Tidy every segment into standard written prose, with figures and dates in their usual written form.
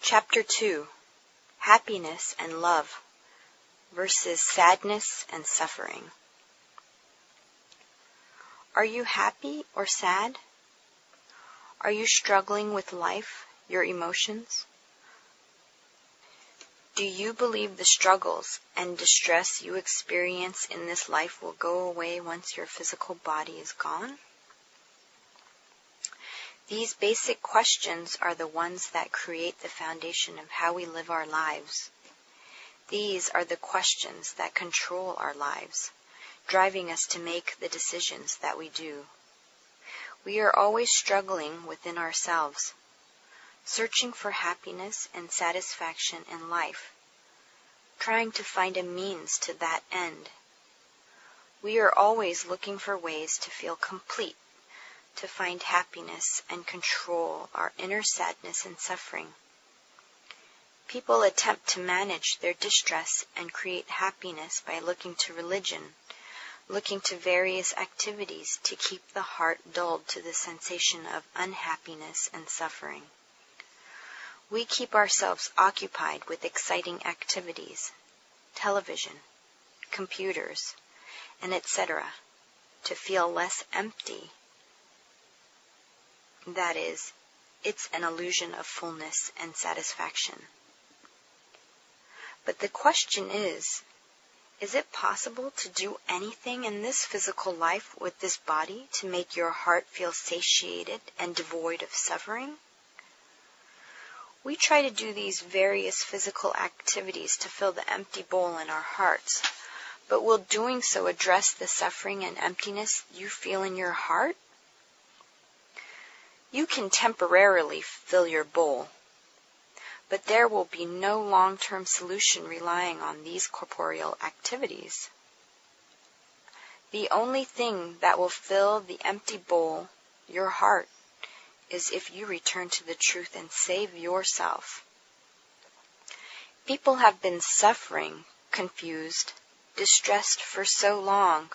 Chapter 2, Happiness and Love versus Sadness and Suffering. Are you happy or sad? Are you struggling with life, your emotions? Do you believe the struggles and distress you experience in this life will go away once your physical body is gone? These basic questions are the ones that create the foundation of how we live our lives. These are the questions that control our lives, driving us to make the decisions that we do. We are always struggling within ourselves, searching for happiness and satisfaction in life, trying to find a means to that end. We are always looking for ways to feel complete, to find happiness and control our inner sadness and suffering. People attempt to manage their distress and create happiness by looking to religion, looking to various activities to keep the heart dulled to the sensation of unhappiness and suffering. We keep ourselves occupied with exciting activities, television, computers, and etc., to feel less empty. That is, it's an illusion of fullness and satisfaction. But the question is it possible to do anything in this physical life with this body to make your heart feel satiated and devoid of suffering? We try to do these various physical activities to fill the empty bowl in our hearts, but will doing so address the suffering and emptiness you feel in your heart? You can temporarily fill your bowl, but there will be no long-term solution relying on these corporeal activities. The only thing that will fill the empty bowl, your heart, is if you return to the truth and save yourself. People have been suffering, confused, distressed for so long.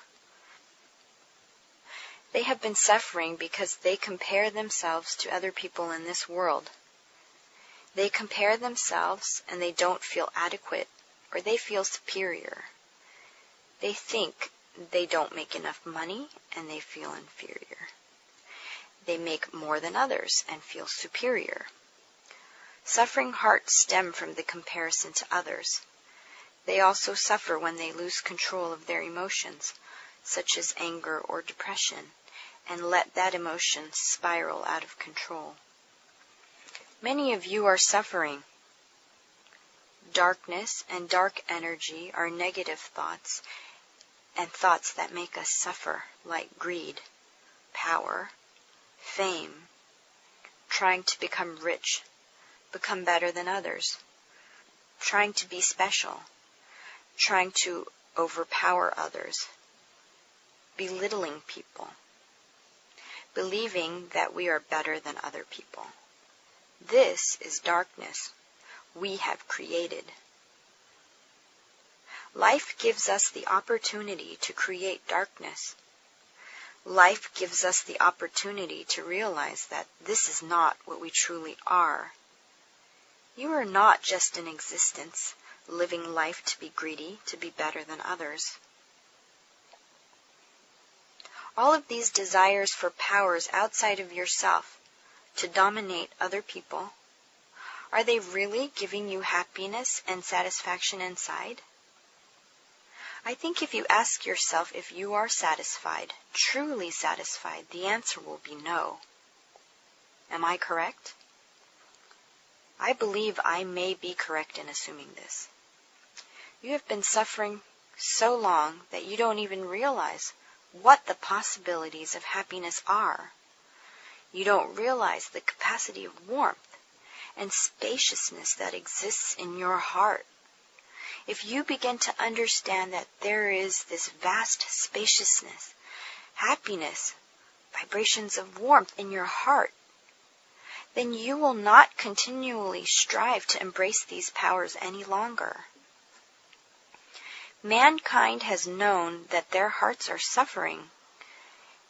They have been suffering because they compare themselves to other people in this world. They compare themselves and they don't feel adequate, or they feel superior. They think they don't make enough money and they feel inferior. They make more than others and feel superior. Suffering hearts stem from the comparison to others. They also suffer when they lose control of their emotions, such as anger or depression, and let that emotion spiral out of control. Many of you are suffering. Darkness and dark energy are negative thoughts, and thoughts that make us suffer, like greed, power, fame, trying to become rich, become better than others, trying to be special, trying to overpower others, belittling people, believing that we are better than other people. This is darkness we have created. Life gives us the opportunity to create darkness. Life gives us the opportunity to realize that this is not what we truly are. You are not just an existence, living life to be greedy, to be better than others. All of these desires for powers outside of yourself, to dominate other people, are they really giving you happiness and satisfaction inside? I think if you ask yourself if you are satisfied, truly satisfied, the answer will be no. Am I correct? I believe I may be correct in assuming this. You have been suffering so long that you don't even realize what the possibilities of happiness are. You don't realize the capacity of warmth and spaciousness that exists in your heart. If you begin to understand that there is this vast spaciousness, happiness, vibrations of warmth in your heart, then you will not continually strive to embrace these powers any longer. Mankind has known that their hearts are suffering.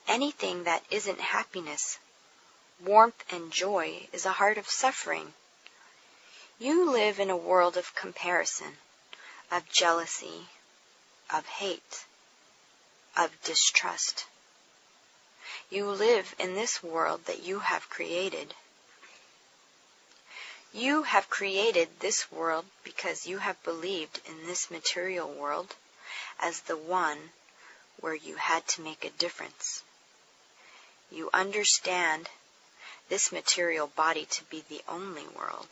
Anything that isn't happiness, warmth, and joy is a heart of suffering. You live in a world of comparison, of jealousy, of hate, of distrust. You live in this world that you have created. You have created this world because you have believed in this material world as the one where you had to make a difference. You understand this material body to be the only world.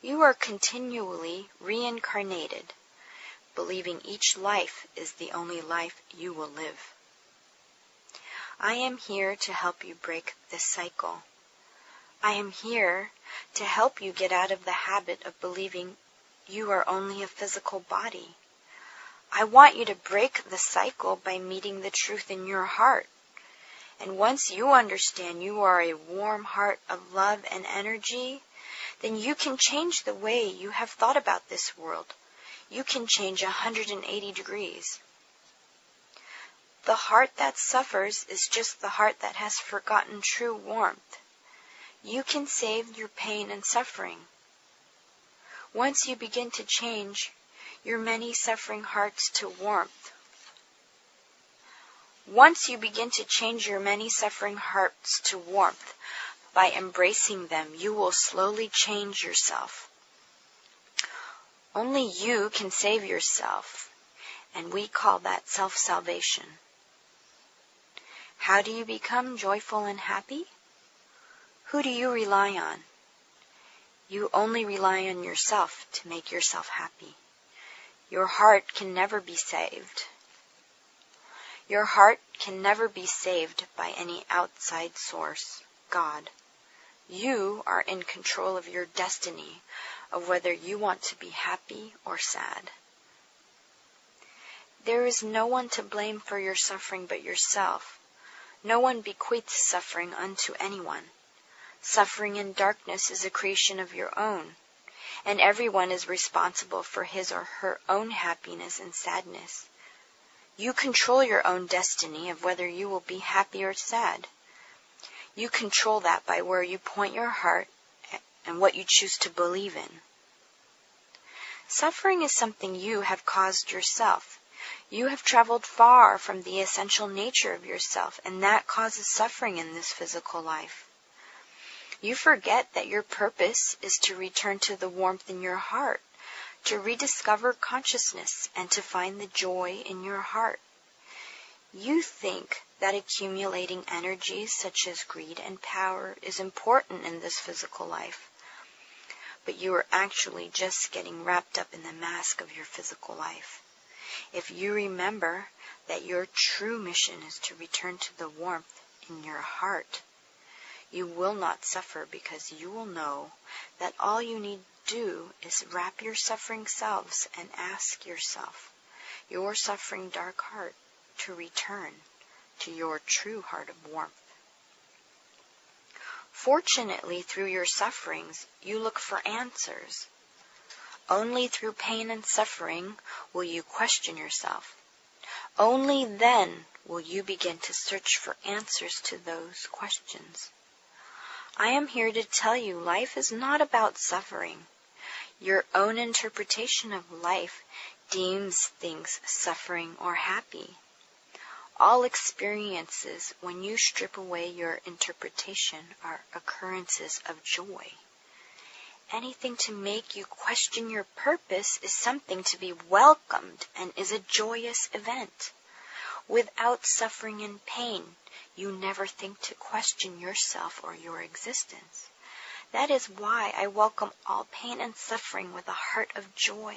You are continually reincarnated, believing each life is the only life you will live. I am here to help you break this cycle. I am here to help you get out of the habit of believing you are only a physical body. I want you to break the cycle by meeting the truth in your heart. And once you understand you are a warm heart of love and energy, then you can change the way you have thought about this world. You can change 180 degrees. The heart that suffers is just the heart that has forgotten true warmth. You can save your pain and suffering. Once you begin to change your many suffering hearts to warmth, once you begin to change your many suffering hearts to warmth, by embracing them, you will slowly change yourself. Only you can save yourself, and we call that self-salvation. How do you become joyful and happy? Who do you rely on? You only rely on yourself to make yourself happy. Your heart can never be saved. Your heart can never be saved by any outside source, God. You are in control of your destiny, of whether you want to be happy or sad. There is no one to blame for your suffering but yourself. No one bequeaths suffering unto anyone. Suffering in darkness is a creation of your own, and everyone is responsible for his or her own happiness and sadness. You control your own destiny of whether you will be happy or sad. You control that by where you point your heart and what you choose to believe in. Suffering is something you have caused yourself. You have traveled far from the essential nature of yourself, and that causes suffering in this physical life. You forget that your purpose is to return to the warmth in your heart, to rediscover consciousness, and to find the joy in your heart. You think that accumulating energies such as greed and power is important in this physical life, but you are actually just getting wrapped up in the mask of your physical life. If you remember that your true mission is to return to the warmth in your heart, you will not suffer because you will know that all you need to do is wrap your suffering selves and ask yourself, your suffering dark heart, to return to your true heart of warmth. Fortunately, through your sufferings, you look for answers. Only through pain and suffering will you question yourself. Only then will you begin to search for answers to those questions. I am here to tell you life is not about suffering. Your own interpretation of life deems things suffering or happy. All experiences, when you strip away your interpretation, are occurrences of joy. Anything to make you question your purpose is something to be welcomed and is a joyous event. Without suffering and pain, you never think to question yourself or your existence. That is why I welcome all pain and suffering with a heart of joy.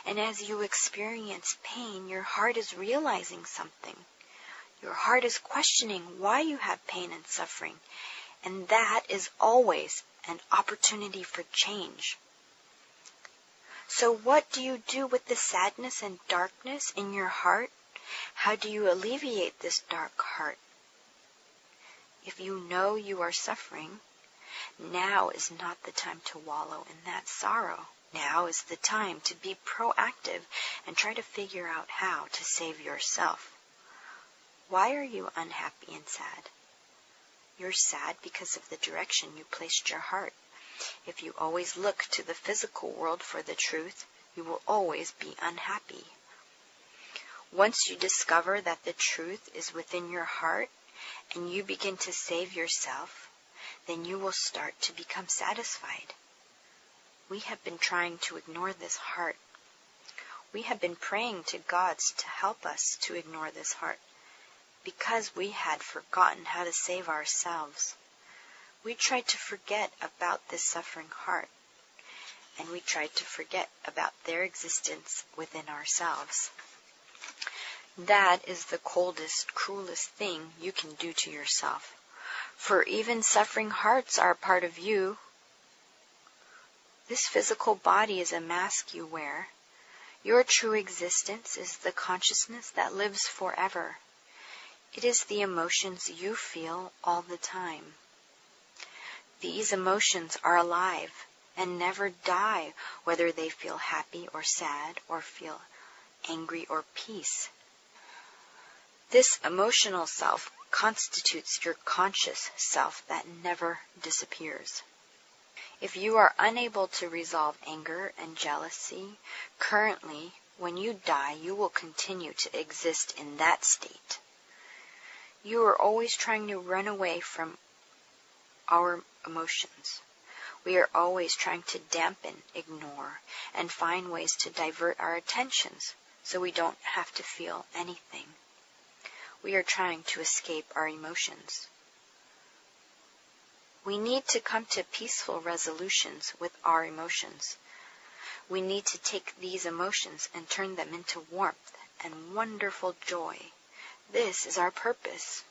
And as you experience pain, your heart is realizing something. Your heart is questioning why you have pain and suffering, and that is always an opportunity for change. So what do you do with the sadness and darkness in your heart? How do you alleviate this dark heart? If you know you are suffering, now is not the time to wallow in that sorrow. Now is the time to be proactive and try to figure out how to save yourself. Why are you unhappy and sad? You're sad because of the direction you placed your heart. If you always look to the physical world for the truth, you will always be unhappy. Once you discover that the truth is within your heart and you begin to save yourself, then you will start to become satisfied. We have been trying to ignore this heart. We have been praying to gods to help us to ignore this heart because we had forgotten how to save ourselves. We tried to forget about this suffering heart, and we tried to forget about their existence within ourselves. That is the coldest, cruelest thing you can do to yourself, for even suffering hearts are a part of you. This physical body is a mask you wear. Your true existence is the consciousness that lives forever. It is the emotions you feel all the time. These emotions are alive and never die, whether they feel happy or sad or feel angry or peace. This emotional self constitutes your conscious self that never disappears. If you are unable to resolve anger and jealousy, currently, when you die, you will continue to exist in that state. You are always trying to run away from our emotions. We are always trying to dampen, ignore, and find ways to divert our attentions so we don't have to feel anything. We are trying to escape our emotions. We need to come to peaceful resolutions with our emotions. We need to take these emotions and turn them into warmth and wonderful joy. This is our purpose.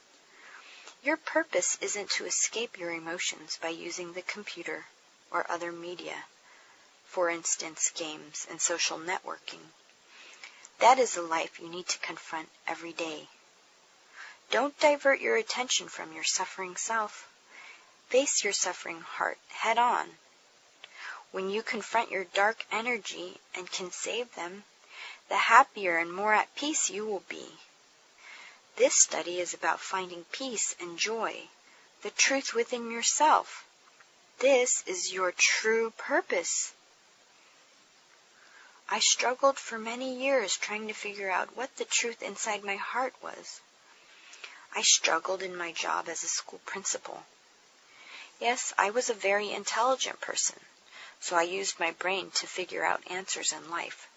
Your purpose isn't to escape your emotions by using the computer or other media, for instance, games and social networking. That is a life you need to confront every day. Don't divert your attention from your suffering self. Face your suffering heart head on. When you confront your dark energy and can save them, the happier and more at peace you will be. This study is about finding peace and joy, the truth within yourself. This is your true purpose. I struggled for many years trying to figure out what the truth inside my heart was. I struggled in my job as a school principal. Yes, I was a very intelligent person, so I used my brain to figure out answers in life.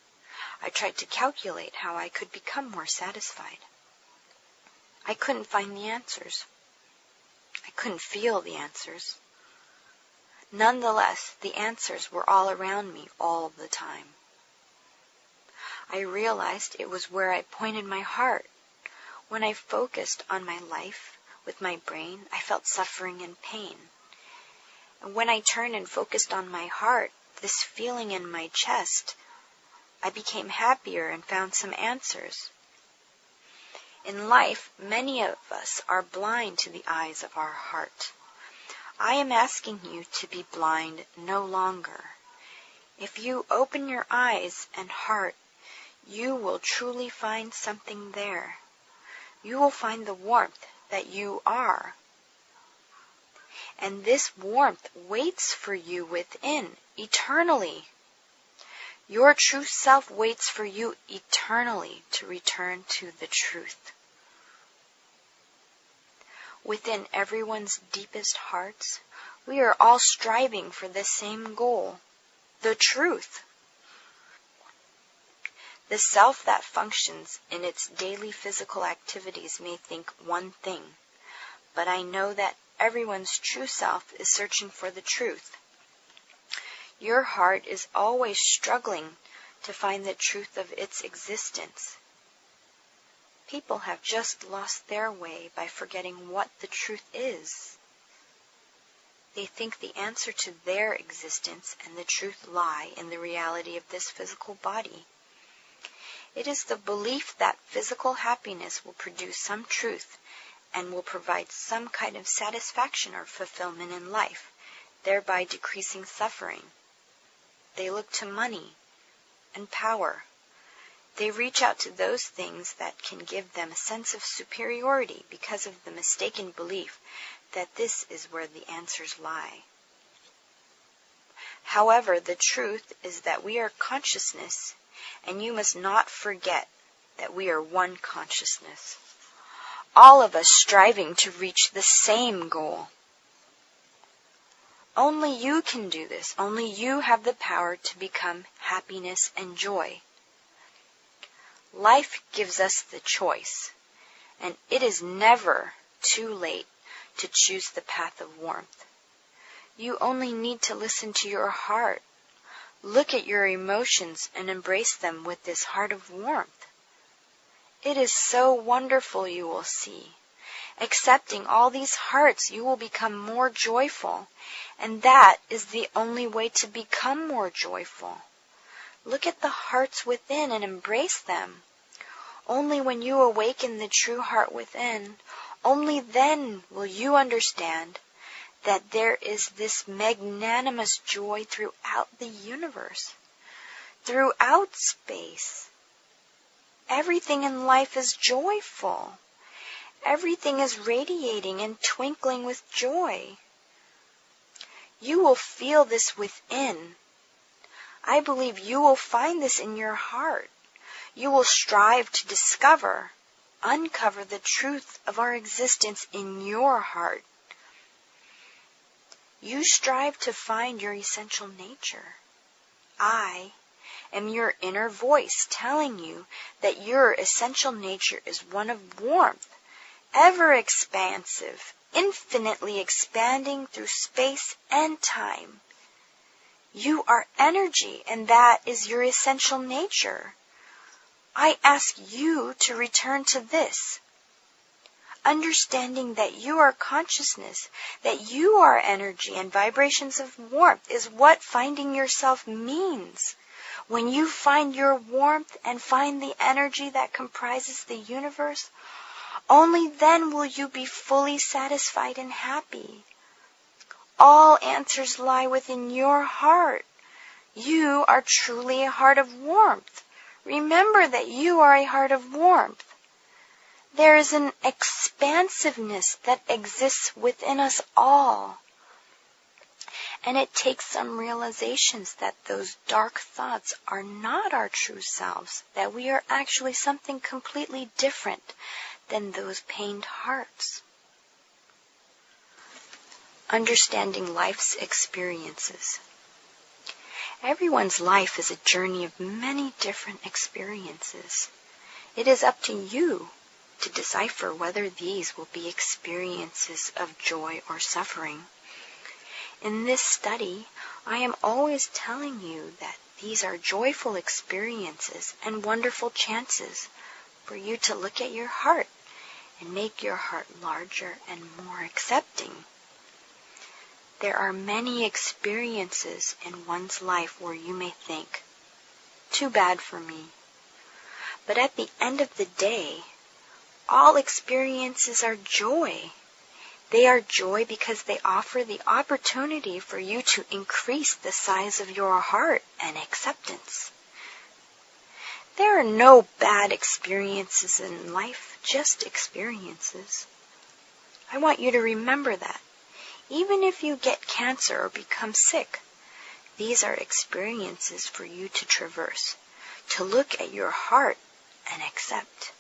I tried to calculate how I could become more satisfied. I couldn't find the answers. I couldn't feel the answers. Nonetheless, the answers were all around me all the time. I realized it was where I pointed my heart. When I focused on my life with my brain, I felt suffering and pain. And when I turned and focused on my heart, this feeling in my chest, I became happier and found some answers. In life, many of us are blind to the eyes of our heart. I am asking you to be blind no longer. If you open your eyes and heart, you will truly find something there. You will find the warmth that you are. And this warmth waits for you within eternally. Your true self waits for you eternally to return to the truth. Within everyone's deepest hearts, we are all striving for the same goal, the truth. The self that functions in its daily physical activities may think one thing, but I know that everyone's true self is searching for the truth. Your heart is always struggling to find the truth of its existence. People have just lost their way by forgetting what the truth is. They think the answer to their existence and the truth lie in the reality of this physical body. It is the belief that physical happiness will produce some truth and will provide some kind of satisfaction or fulfillment in life, thereby decreasing suffering. They look to money and power. They reach out to those things that can give them a sense of superiority because of the mistaken belief that this is where the answers lie. However, the truth is that we are consciousness, and you must not forget that we are one consciousness, all of us striving to reach the same goal. Only you can do this. Only you have the power to become happiness and joy. Life gives us the choice, and it is never too late to choose the path of warmth. You only need to listen to your heart. Look at your emotions and embrace them with this heart of warmth. It is so wonderful, you will see. Accepting all these hearts, you will become more joyful, and that is the only way to become more joyful. Look at the hearts within and embrace them. Only when you awaken the true heart within, only then will you understand that there is this magnanimous joy throughout the universe, throughout space. Everything in life is joyful. Everything is radiating and twinkling with joy. You will feel this within. I believe you will find this in your heart. You will strive to discover, uncover the truth of our existence in your heart. You strive to find your essential nature. I am your inner voice telling you that your essential nature is one of warmth, ever expansive, infinitely expanding through space and time. You are energy, and that is your essential nature. I ask you to return to this. Understanding that you are consciousness, that you are energy and vibrations of warmth is what finding yourself means. When you find your warmth and find the energy that comprises the universe, only then will you be fully satisfied and happy. All answers lie within your heart. You are truly a heart of warmth. Remember that you are a heart of warmth. There is an expansiveness that exists within us all. And it takes some realizations that those dark thoughts are not our true selves, that we are actually something completely different than those pained hearts. Understanding life's experiences. Everyone's life is a journey of many different experiences. It is up to you to decipher whether these will be experiences of joy or suffering. In this study, I am always telling you that these are joyful experiences and wonderful chances for you to look at your heart and make your heart larger and more accepting. There are many experiences in one's life where you may think, too bad for me. But at the end of the day, all experiences are joy. They are joy because they offer the opportunity for you to increase the size of your heart and acceptance. There are no bad experiences in life, just experiences. I want you to remember that. Even if you get cancer or become sick, these are experiences for you to traverse, to look at your heart and accept.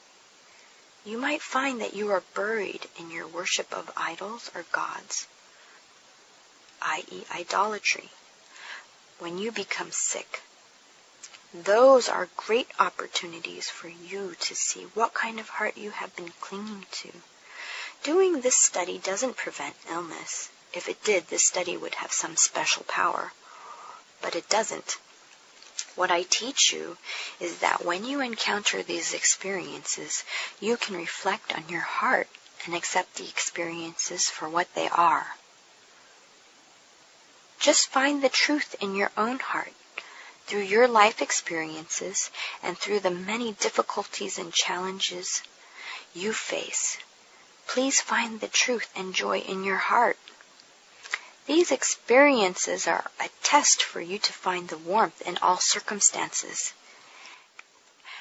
You might find that you are buried in your worship of idols or gods, i.e. idolatry, when you become sick. Those are great opportunities for you to see what kind of heart you have been clinging to. Doing this study doesn't prevent illness. If it did, this study would have some special power. But it doesn't. What I teach you is that when you encounter these experiences, you can reflect on your heart and accept the experiences for what they are. Just find the truth in your own heart. Through your life experiences and through the many difficulties and challenges you face, please find the truth and joy in your heart. These experiences are a test for you to find the warmth in all circumstances.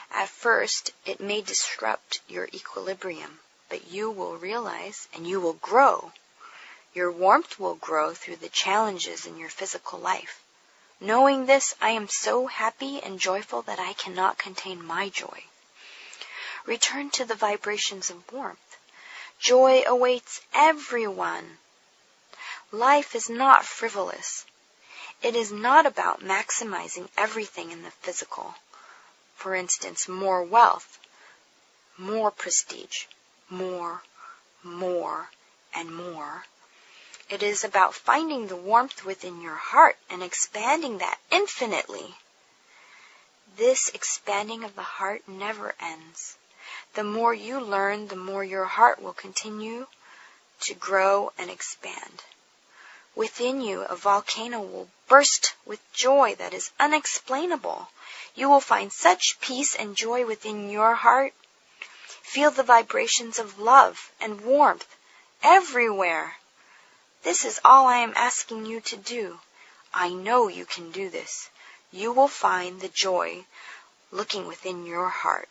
At first, it may disrupt your equilibrium, but you will realize and you will grow. Your warmth will grow through the challenges in your physical life. Knowing this, I am so happy and joyful that I cannot contain my joy. Return to the vibrations of warmth. Joy awaits everyone. Life is not frivolous. It is not about maximizing everything in the physical. For instance, more wealth, more prestige, more, and more. It is about finding the warmth within your heart and expanding that infinitely. This expanding of the heart never ends. The more you learn, the more your heart will continue to grow and expand. Within you, a volcano will burst with joy that is unexplainable. You will find such peace and joy within your heart. Feel the vibrations of love and warmth everywhere. This is all I am asking you to do. I know you can do this. You will find the joy looking within your heart.